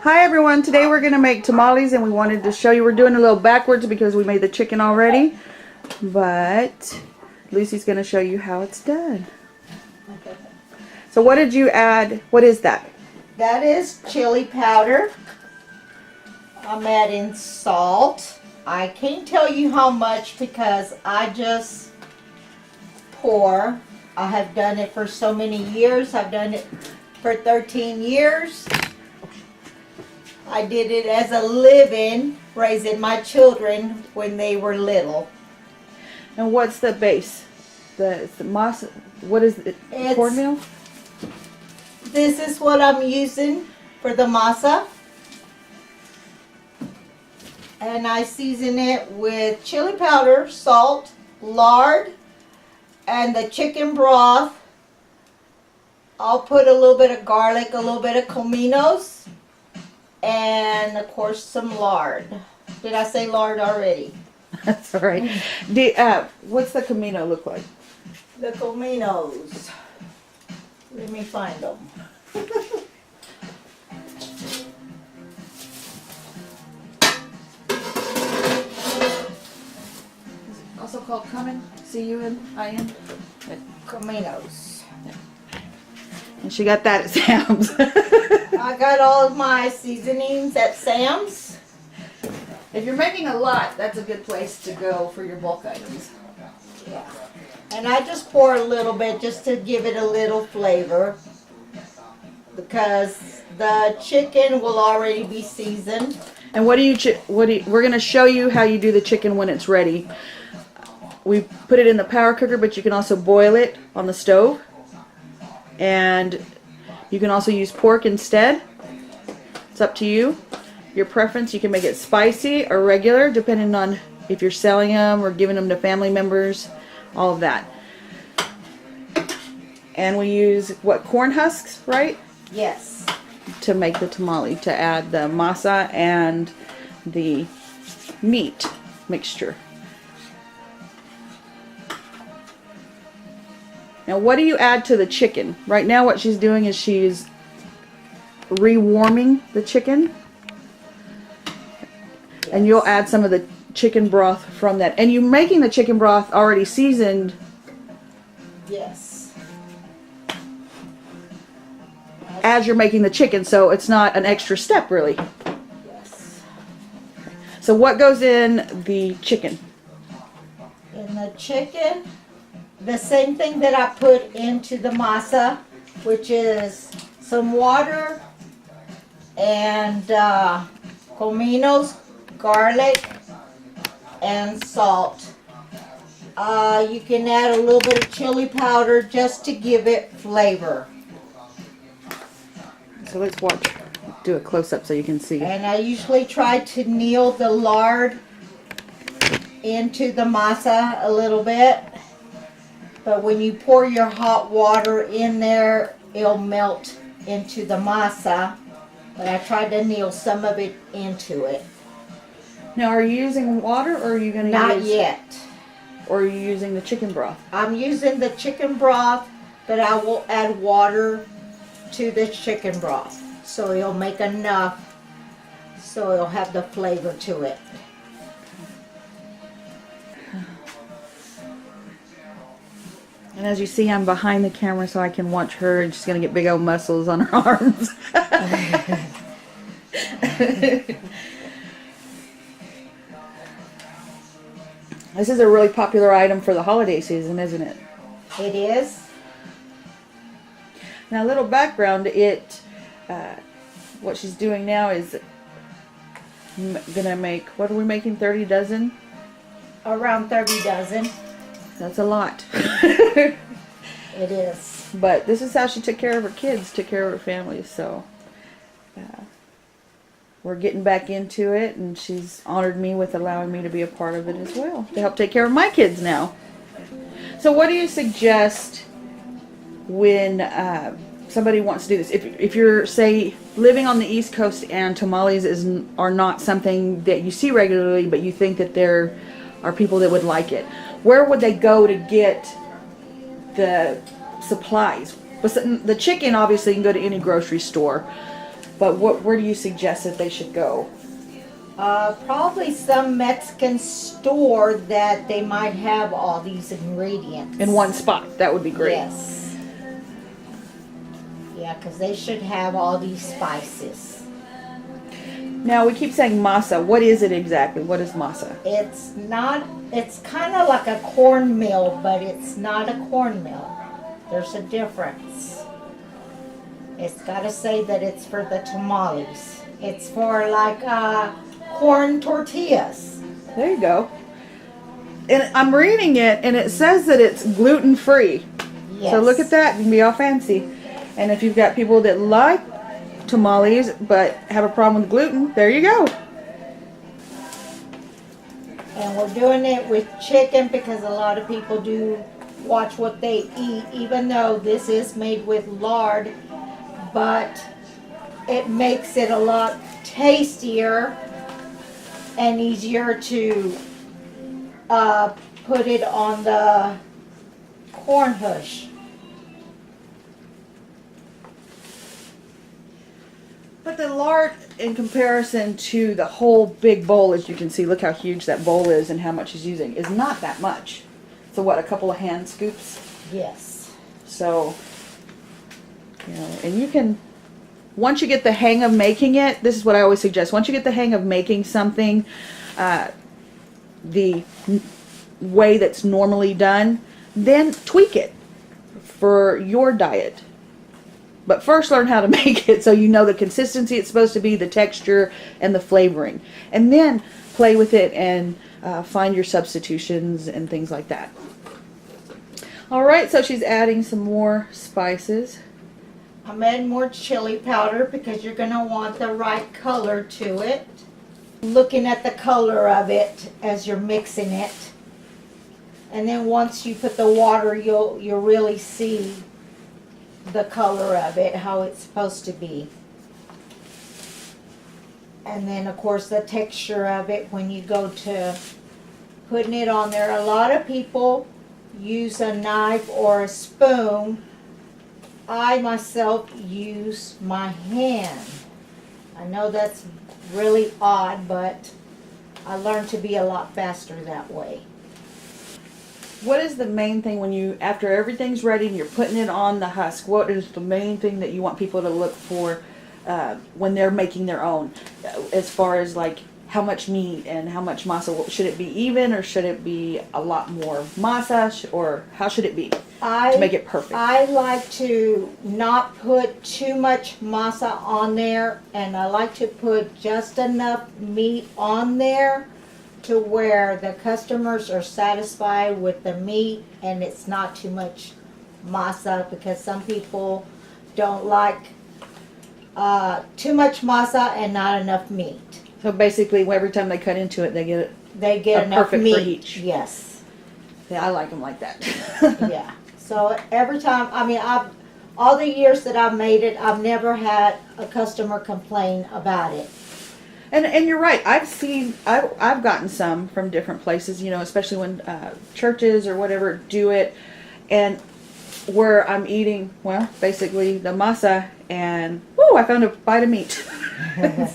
Hi everyone, today we're going to make tamales and we wanted to show you, we're doing a little backwards because we made the chicken already, but Lucy's going to show you how it's done. So what did you add? What is that? That is chili powder. I'm adding salt. I can't tell you how much because I just pour. I have done it for so many years. I've done it for 13 years. I did it as a living, raising my children when they were little. And what's the base? The masa, what is it? Cornmeal? This is what I'm using for the masa. And I season it with chili powder, salt, lard, and the chicken broth. I'll put a little bit of garlic, a little bit of cominos, and of course some lard. Did I say lard already? That's all right. What's the comino look like? The cominos. Let me find them. Also called cumin, C-U-M-I-N. Cominos. And she got that at Sam's. I got all of my seasonings at Sam's. If you're making a lot, that's a good place to go for your bulk items. Yeah. And I just pour a little bit just to give it a little flavor because the chicken will already be seasoned. And we're going to show you how you do the chicken when it's ready. We put it in the power cooker, but you can also boil it on the stove. And you can also use pork instead. It's up to you. Your preference. You can make it spicy or regular, depending on if you're selling them or giving them to family members. All of that. And we use, what, corn husks, right? Yes. To make the tamale, to add the masa and the meat mixture. Now what do you add to the chicken? Right now what she's doing is she's rewarming the chicken. Yes. And you'll add some of the chicken broth from that. And you're making the chicken broth already seasoned. Yes. As you're making the chicken, so it's not an extra step really. Yes. So what goes in the chicken? In the chicken, the same thing that I put into the masa, which is some water and cominos, garlic, and salt. You can add a little bit of chili powder just to give it flavor. So let's do a close-up so you can see. And I usually try to knead the lard into the masa a little bit. But when you pour your hot water in there, it'll melt into the masa. But I tried to knead some of it into it. Now, are you using water or are you going to use... Not yet. Or are you using the chicken broth? I'm using the chicken broth, but I will add water to the chicken broth. So it'll make enough so it'll have the flavor to it. And as you see, I'm behind the camera so I can watch her, and she's going to get big old muscles on her arms. This is a really popular item for the holiday season, isn't it? It is. Now, a little background, what she's doing now is going to make, what are we making, 30 dozen? Around 30 dozen. That's a lot. It is. But this is how she took care of her kids, took care of her family. So we're getting back into it, and she's honored me with allowing me to be a part of it as well, to help take care of my kids now. So what do you suggest when somebody wants to do this? If you're, say, living on the East Coast and tamales are not something that you see regularly, but you think that there are people that would like it, where would they go to get the supplies? The chicken, obviously, you can go to any grocery store. But where do you suggest that they should go? Probably some Mexican store that they might have all these ingredients. In one spot. That would be great. Yes. Yeah, because they should have all these spices. Now, we keep saying masa. What is it exactly? What is masa? It's kind of like a cornmeal, but it's not a cornmeal. There's a difference. It's got to say that it's for the tamales. It's for like corn tortillas. There you go. And I'm reading it, and it says that it's gluten-free. Yes. So look at that. You can be all fancy. And if you've got people that like tamales but have a problem with gluten, there you go. And we're doing it with chicken because a lot of people do watch what they eat, even though this is made with lard, but it makes it a lot tastier and easier to put it on the corn hush. But the lard, in comparison to the whole big bowl, as you can see, look how huge that bowl is and how much he's using, is not that much. So what, a couple of hand scoops? Yes. So, you know, and you can, once you get the hang of making it, this is what I always suggest. Once you get the hang of making something the way that's normally done, then tweak it for your diet. But first learn how to make it so you know the consistency it's supposed to be, the texture, and the flavoring. And then play with it and find your substitutions and things like that. Alright, so she's adding some more spices. I'm adding more chili powder because you're going to want the right color to it. Looking at the color of it as you're mixing it. And then once you put the water, you'll really see the color of it, how it's supposed to be. And then of course the texture of it when you go to putting it on there. A lot of people use a knife or a spoon. I myself use my hand. I know that's really odd, but I learned to be a lot faster that way. What is the main thing when you, after everything's ready and you're putting it on the husk, what is the main thing that you want people to look for when they're making their own? As far as like how much meat and how much masa, should it be even or should it be a lot more masa, or how should it be to make it perfect? I like to not put too much masa on there, and I like to put just enough meat on there to where the customers are satisfied with the meat and it's not too much masa, because some people don't like too much masa and not enough meat. So basically, every time they cut into it, they get enough perfect meat for each. Yes. Yeah, I like them like that. Yeah. So every time, I mean, all the years that I've made it, I've never had a customer complain about it. And you're right. I've gotten some from different places, you know, especially when churches or whatever do it, and where I'm eating, well, basically the masa, and whoo, I found a bite of meat.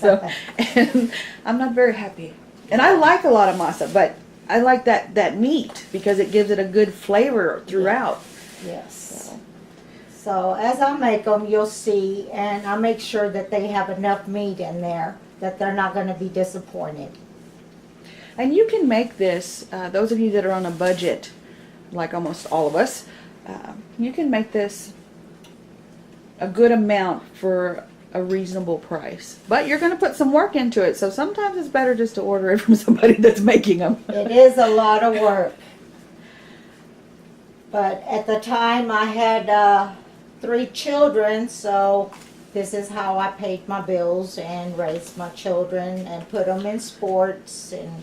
So, and I'm not very happy. And I like a lot of masa, but I like that meat because it gives it a good flavor throughout. Yes. So as I make them, you'll see, and I make sure that they have enough meat in there that they're not going to be disappointed. And you can make this, those of you that are on a budget, like almost all of us, you can make this a good amount for a reasonable price. But you're going to put some work into it, so sometimes it's better just to order it from somebody that's making them. It is a lot of work. But at the time I had 3 children, so this is how I paid my bills and raised my children and put them in sports, and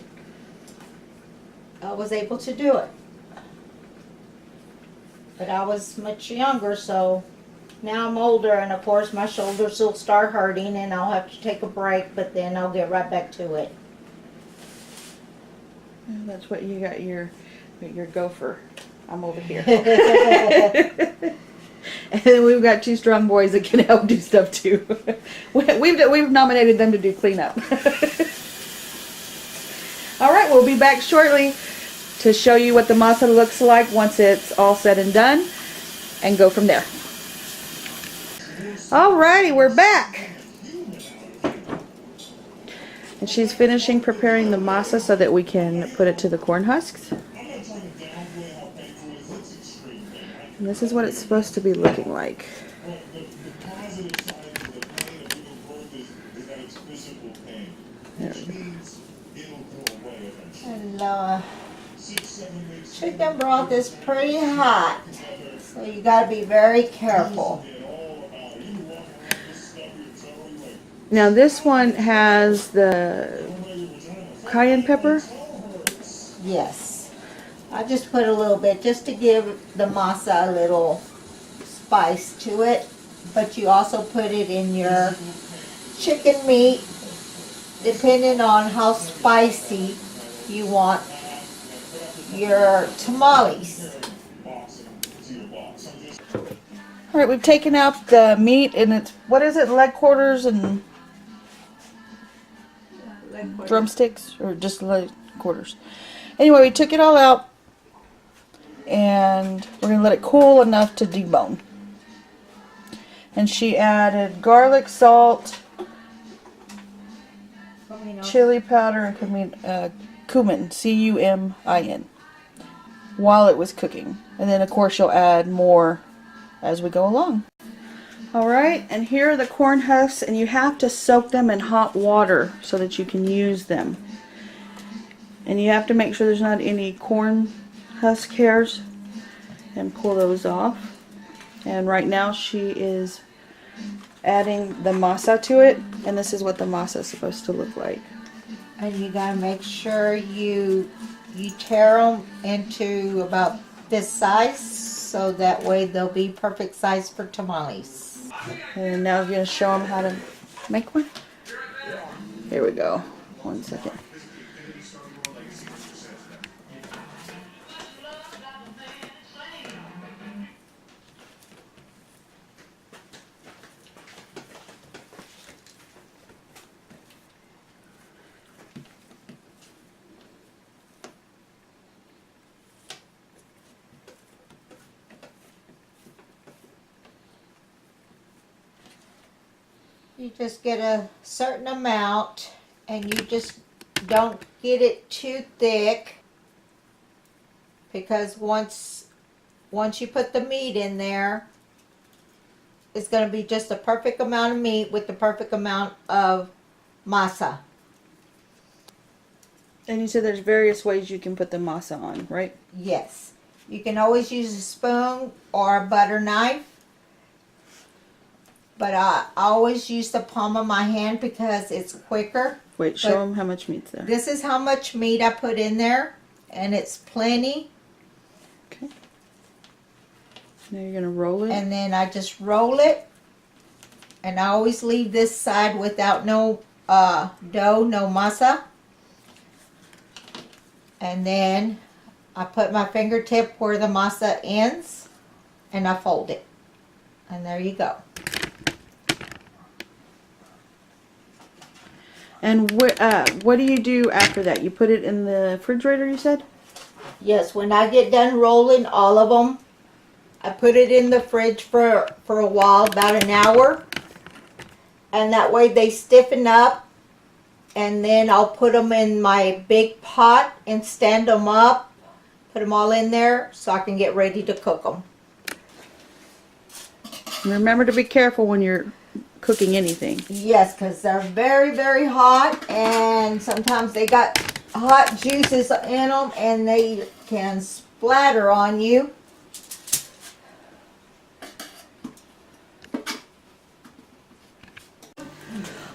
I was able to do it. But I was much younger, so now I'm older, and of course my shoulders will start hurting and I'll have to take a break, but then I'll get right back to it. That's what you got your gopher. I'm over here. And then we've got 2 strong boys that can help do stuff too. We've nominated them to do cleanup. All right, we'll be back shortly to show you what the masa looks like once it's all said and done, and go from there. Alrighty, we're back. And she's finishing preparing the masa so that we can put it to the corn husks. And this is what it's supposed to be looking like. There we go. And chicken broth is pretty hot, so you got to be very careful. Now this one has the cayenne pepper. Yes. I just put a little bit just to give the masa a little spice to it. But you also put it in your chicken meat, depending on how spicy you want your tamales. All right, we've taken out the meat, and it's, what is it, leg quarters and drumsticks, or just leg quarters? Anyway, we took it all out, and we're going to let it cool enough to debone. And she added garlic, salt, chili powder, and cumin, C-U-M-I-N, while it was cooking. And then, of course, you'll add more as we go along. Alright, and here are the corn husks, and you have to soak them in hot water so that you can use them. And you have to make sure there's not any corn husk hairs, and pull those off. And right now she is adding the masa to it, and this is what the masa is supposed to look like. And you gotta make sure you tear them into about this size, so that way they'll be perfect size for tamales. And now I'm going to show them how to make one. Here we go. 1 second. You just get a certain amount, and you just don't get it too thick, because once you put the meat in there, it's going to be just the perfect amount of meat with the perfect amount of masa. And you said there's various ways you can put the masa on, right? Yes. You can always use a spoon or a butter knife. But I always use the palm of my hand because it's quicker. Wait, show them how much meat's there. This is how much meat I put in there, and it's plenty. Okay. Now you're going to roll it. And then I just roll it. And I always leave this side without no dough, no masa. And then I put my fingertip where the masa ends, and I fold it. And there you go. And what do you do after that? You put it in the refrigerator, you said? Yes, when I get done rolling all of them, I put it in the fridge for a while, about an hour. And that way they stiffen up. And then I'll put them in my big pot and stand them up. Put them all in there so I can get ready to cook them. And remember to be careful when you're cooking anything. Yes, because they're very, very hot, and sometimes they got hot juices in them, and they can splatter on you.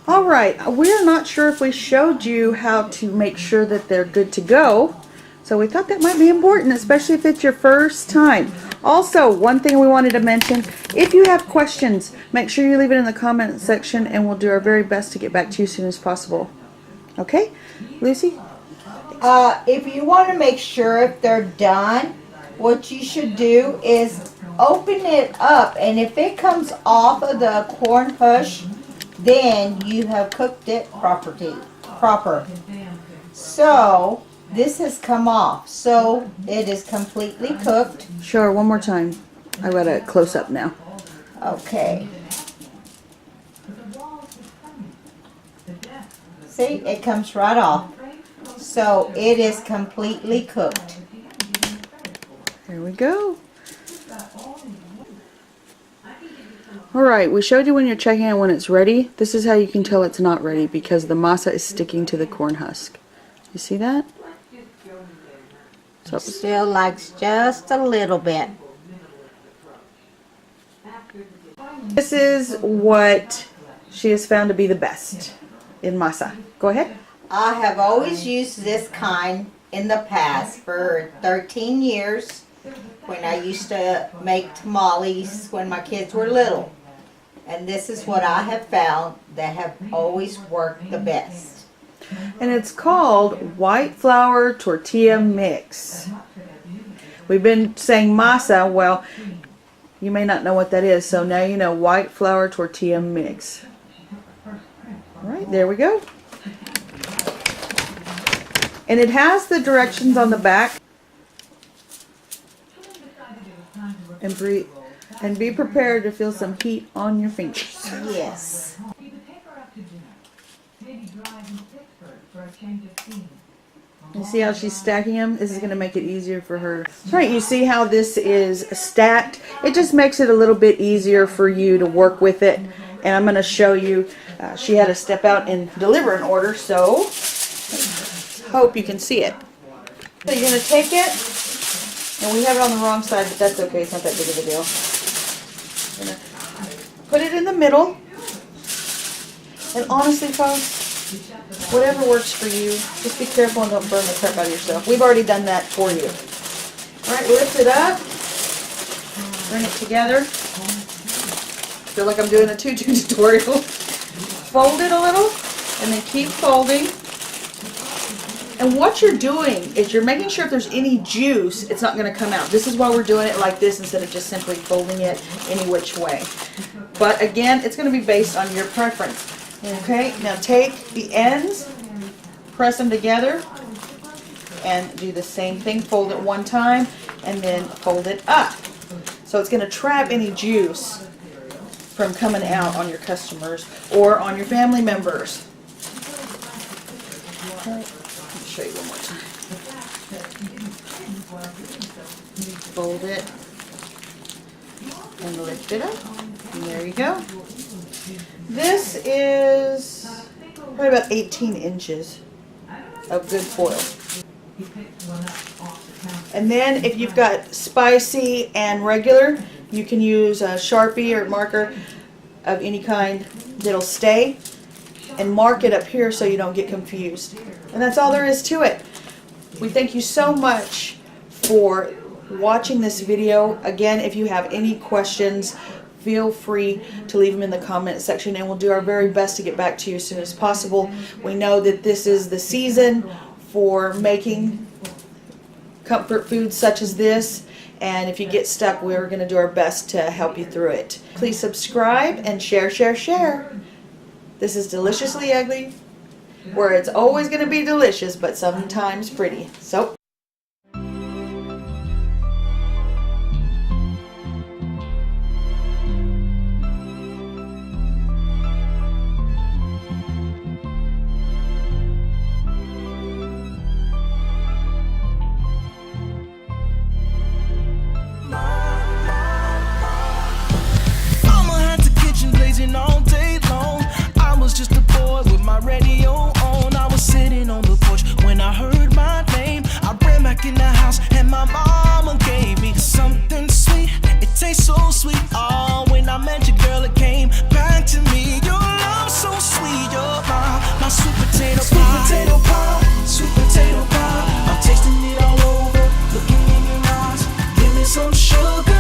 All right, we're not sure if we showed you how to make sure that they're good to go, so we thought that might be important, especially if it's your first time. Also, one thing we wanted to mention, if you have questions, make sure you leave it in the comment section, and we'll do our very best to get back to you as soon as possible. Okay? Lucy? If you want to make sure if they're done, what you should do is open it up, and if it comes off of the corn husk, then you have cooked it proper. So this has come off, so it is completely cooked. Show her one more time. I got a close up now. Okay. See, it comes right off. So it is completely cooked. There we go. Alright, we showed you when you're checking it when it's ready. This is how you can tell it's not ready, because the masa is sticking to the corn husk. You see that? So Still likes just a little bit. this is what she has found to be the best in masa. Go ahead. I have always used this kind in the past for 13 years when I used to make tamales when my kids were little. And this is what I have found that have always worked the best. And it's called white flour tortilla mix. We've been saying masa. Well, you may not know what that is, so now you know. White flour tortilla mix. All right, there we go. And it has the directions on the back. And be prepared to feel some heat on your fingers. Yes. You see how she's stacking them? This is going to make it easier for her. All right, you see how this is stacked? It just makes it a little bit easier for you to work with it. And I'm going to show you. She had to step out and deliver an order, so hope you can see it. So you're going to take it, and we have it on the wrong side, but that's okay. It's not that big of a deal. I'm going to put it in the middle. And honestly, folks, whatever works for you, just be careful and don't burn the crap out of yourself. We've already done that for you. All right, lift it up. Bring it together. Feel like I'm doing a tutu tutorial. Fold it a little, and then keep folding. And what you're doing is you're making sure if there's any juice, it's not going to come out. This is why we're doing it like this instead of just simply folding it any which way. But again, it's going to be based on your preference. Okay, now take the ends, press them together, and do the same thing. Fold it one time, and then fold it up. So it's going to trap any juice from coming out on your customers or on your family members. Okay, let me show you one more time. Fold it and lift it up. And there you go. This is probably about 18 inches of good foil. And then if you've got spicy and regular, you can use a Sharpie or marker of any kind that'll stay, and mark it up here so you don't get confused. And that's all there is to it. We thank you so much for watching this video. Again, if you have any questions, feel free to leave them in the comment section, and we'll do our very best to get back to you as soon as possible. We know that this is the season for making comfort foods such as this, and if you get stuck, we're going to do our best to help you through it. Please subscribe and share, share, share. This is Deliciously Ugly, where it's always going to be delicious, but sometimes pretty. So all day long. I was just a boy with my radio on. I was sitting on the porch when I heard my name. I ran back in the house and my mama gave me something sweet. It tastes so sweet. Oh, when I met you, girl, it came back to me. Your love so sweet. Your my sweet potato pie. Sweet potato pie. Sweet potato pie. I'm tasting it all over. Looking in your eyes. Give me some sugar.